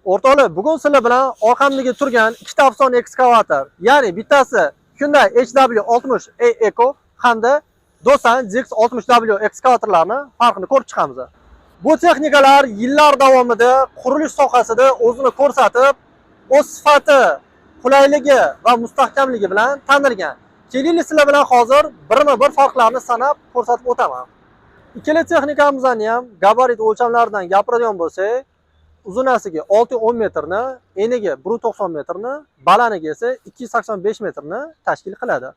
O'rtoqlar, bugun sizlar bilan orqamdagi turgan ikkita afsona ekskavator, ya'ni bittasi Hyundai HW60 Eco hamda Dosan GX60W ekskavatorlarni farqini ko'rib chiqamiz. Bu texnikalar yillar davomida qurilish sohasida o'zini ko'rsatib, o'z sifati, qulayligi va mustahkamligi bilan tanilgan. Keling, sizlar bilan hozir birma-bir farqlarni sanab ko'rsatib o'taman. Ikkala texnikamizni ham gabarit o'lchamlaridan gapiradigan bo'lsak, uzunasiga 610 metrni, eniga 190 metrni, balandligi esa 285 metrni tashkil qiladi.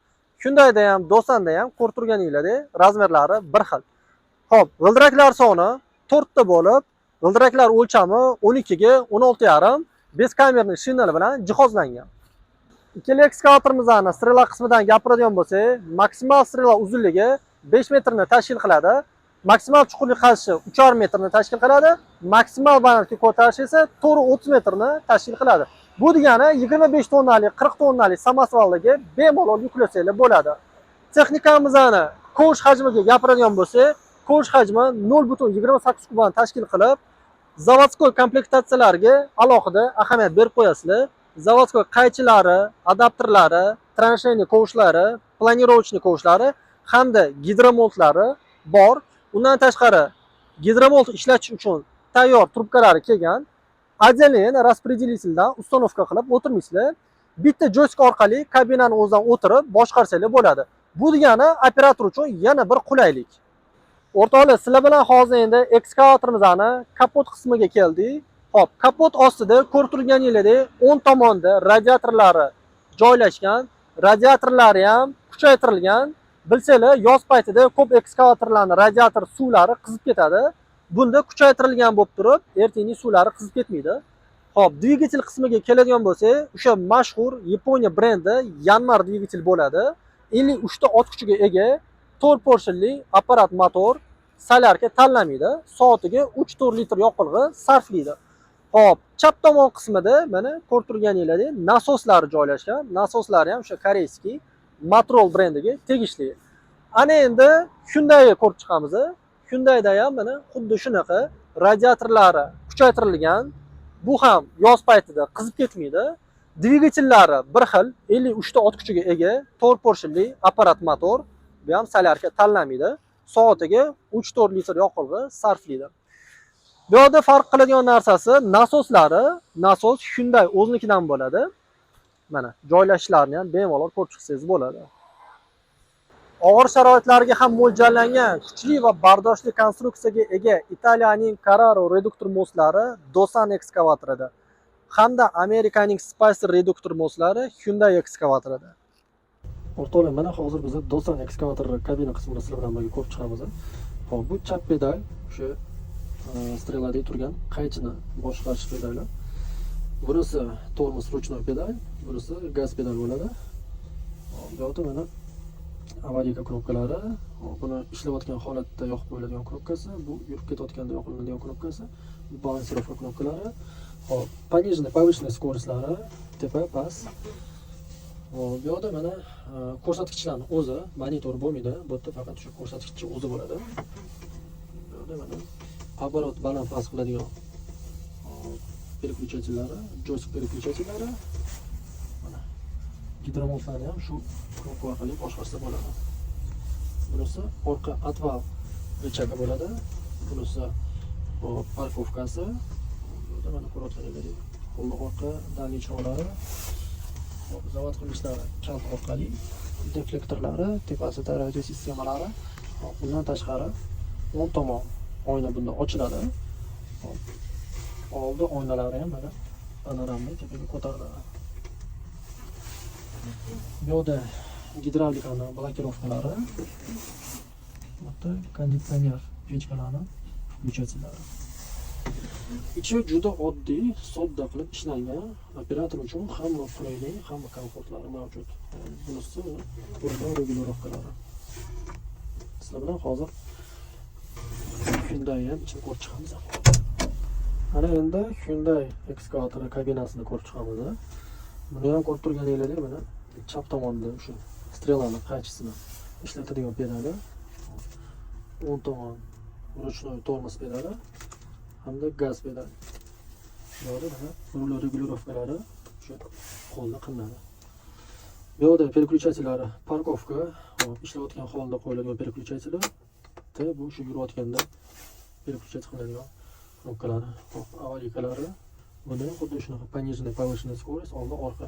Hyundai'da ham, Dosan'da ham ko'rib turganinglardek razmerlari bir xil. Xo'p, g'ildiraklar soni 4 ta bo'lib, g'ildiraklar o'lchami 12 ga 16,5 beskamerli shinali bilan jihozlangan. Ikkala ekskavatorimizni strela qismidan gapiradigan bo'lsak, maksimal strela uzunligi 5 metrni tashkil qiladi. Maksimal chuqurlik qazishi 3,5 metrni tashkil qiladi. Maksimal balandlikka ko'tarish esa 30 metrni tashkil qiladi. Bu degani 25 tonnalik, 40 tonnalik samosvallarga bemalol yuklasanglar bo'ladi. Texnikamizni ko'sh hajmiga gapiradigan bo'lsak, ko'sh hajmi 0,28 kubdan tashkil qilib, zavodskoy komplektatsiyalarga alohida ahamiyat berib qo'yasizlar. Zavodskoy qaychilari, adapterlari, transheyni kovshlari, planirovочный kovshlari hamda gidromoltlari bor. Undan tashqari gidromolt ishlatish uchun tayyor trubkalari kelgan. Отдельно распределительdan установка qilib o'tirmaysizlar. Bitta joystick orqali kabinani o'zidan o'tirib boshqarsanglar bo'ladi. Bu degani operator uchun yana bir qulaylik. O'rtoqlar, sizlar bilan hozir endi ekskavatorimizni kapot qismiga keldik. Hop, kapot ostida ko'rib turganingizdek, o'ng tomonda radiatorlari joylashgan. Radiatorlari ham kuchaytirilgan. Bilsanglar, yoz paytida ko'p ekskavatorlarning radiator suvlari qizib ketadi. Bunda kuchaytirilgan bo'lib turib, ertaning suvlari qizib ketmaydi. Hop, dvigatel qismiga keladigan bo'lsak, o'sha mashhur Yaponiya brendi Yanmar dvigatel bo'ladi. 53 ta ot kuchiga ega, 4 porshinli apparat motor, solyarka tanlamaydi. Soatiga 3-4 litr yoqilg'i sarflaydi. Hop, chap tomon qismida mana ko'rib turganingizdek nasoslari joylashgan. Nasoslari ham o'sha koreyskiy Matrol brendiga tegishli. Ana endi Hyundai'ga ko'rib chiqamiz. Hyundai'da ham mana xuddi shunaqa radiatorlari kuchaytirilgan. Bu ham yoz paytida qizib ketmaydi. Dvigatellari bir xil, 53 ta ot kuchiga ega, 4 porshinli apparat motor, bu ham solyarka tanlamaydi. Soatiga 3-4 litr yoqilg'i sarflaydi. Bu yerda farq qiladigan narsasi nasoslari. Nasos Hyundai o'zinikidan bo'ladi. Mana joylashlarini ham bemalol ko'rib chiqsangiz bo'ladi. Og'ir sharoitlarga ham mo'ljallangan kuchli va bardoshli konstruksiyaga ega Italiyaning Carraro reduktor mostlari Dosan ekskavatorida hamda Amerikaning Spicer reduktor mostlari Hyundai ekskavatorida. O'rtoqlar, mana hozir biz Dosan ekskavatori kabina qismini sizlar bilan birga ko'rib chiqamiz. Hop, bu chap pedal, o'sha strelada turgan qaychini boshqarish pedali. Burası tormoz ruchnoy pedal, burası gaz pedal bo'ladi. Bu yerda mana avariya knopkalari, buni ishlayotgan holatda yoqib qo'yiladigan knopkasi, bu yurib ketayotganda yoqiladigan knopkasi, bu balansirovka knopkalari, hop, пониженный, повышенный скоростьlari, tepa, past. Bu yerda mana ko'rsatkichlarning o'zi, monitor bo'lmaydi, bu yerda faqat shu ko'rsatkichning o'zi bo'ladi. Bu yerda mana оборот baland past qiladigan переключателлari, joystick переключателлari. Mana gidromoltlarni ham shu knopka orqali boshqarsa bo'ladi. Bunisi orqa atval rычagi bo'ladi. Bunisi parkovkasi. Burada mana ko'rayotganingizdek, qo'lni orqa dальний chiroqlari, zavod qilishlari kalt orqali, deflektorlari, tepasida radio sistemalari. Bundan tashqari o'ng tomon oyna bunda ochiladi. Oldi oynalari ham mana panoramli tepaga ko'tariladi. Bu yerda gidravlikaning blokirovkalari, bu konditsioner pechkalari, включателlari. Ichi juda oddiy, sodda qilib ishlangan. Operator uchun hamma qulaylik, hamma komfortlari mavjud. Bunisi burada regulirovkalari. Sizlar bilan hozir Hyundai ham ichini ko'rib chiqamiz. Mana endi Hyundai ekskavatori kabinasini ko'rib chiqamiz. Buni ham ko'rib turganingizdek, mana chap tomonda o'sha strelani qaychisini ishlatadigan pedali, o'ng tomon ruchnoy tormoz pedali hamda gaz pedali. Bu yoqda mana rul regulirovkalari shu holda qilinadi. Bu yoqda переключателлari parkovka, hop ishlayotgan holda qo'yiladigan переключателlar. Bu shu yurayotganda переключать qilinadigan knopkalari, hop avariyakalari. Bunda xuddi shunaqa пониженная повышенная скорость oldi orqa.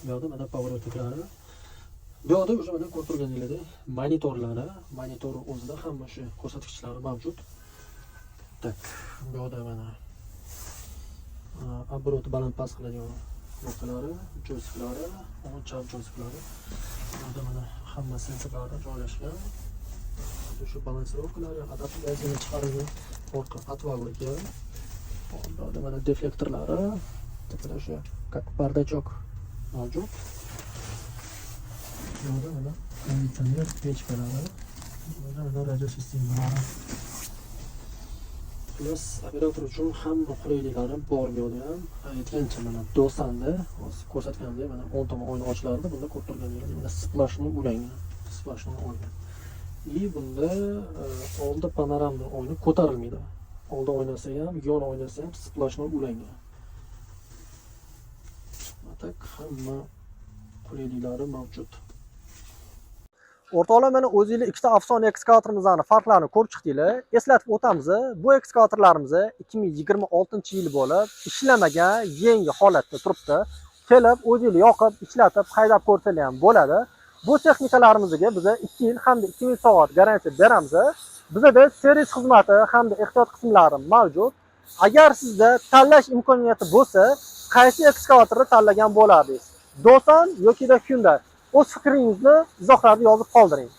Bu yoqda mana поворотниклari. Bu yoqda o'sha mana ko'rib turganingizdek monitorlari, monitor o'zida hamma shu ko'rsatkichlari mavjud. Tak, bu yoqda mana оборот baland past qiladigan knopkalari, joysticklari, o'ng chap joysticklari. Bu yoqda mana hamma sensorlari joylashgan. Shu balansirovkalari, adaptatsiyani chiqaradigan orqa отвалники. Bu yoqda mana deflektorlari, tepada o'sha как bardachok mavjud. Bu yoqda mana konditsioner pechkalari, bu yoqda mana radio sistemalari. Plus operator uchun hamma qulayliklari bor bu yoqda ham. Aytgancha mana dosanda ko'rsatganimdek mana 10 tomon oyna ochiladi. Bunda ko'rib turganingizdek mana splashning ulangan, splashning olgan. Bunda oldi panoramli oyna ko'tarilmaydi. Oldi oynasi ham, yon oynasi ham splashning ulangan. Tak hamma qulayliklari mavjud. O'rtoqlar, mana o'zingizlar ikkita afsona ekskavatorimizni farqlarini ko'rib chiqdinglar. Eslatib o'tamiz, bu ekskavatorlarimiz 2026-yil bo'lib, ishlamagan, yangi holatda turibdi. Kelib, o'zingizlar yoqib, ishlatib, haydab ko'rsanglar ham bo'ladi. Bu texnikalarimizga biz 2 yil hamda 2000 soat garantiya beramiz. Bizda servis xizmati hamda ehtiyot qismlari mavjud. Agar sizda tanlash imkoniyati bo'lsa, qaysi ekskavatorni tanlagan bo'lardingiz? Dosan yoki Hyundai? O'z fikringizni izohlarda yozib qoldiring.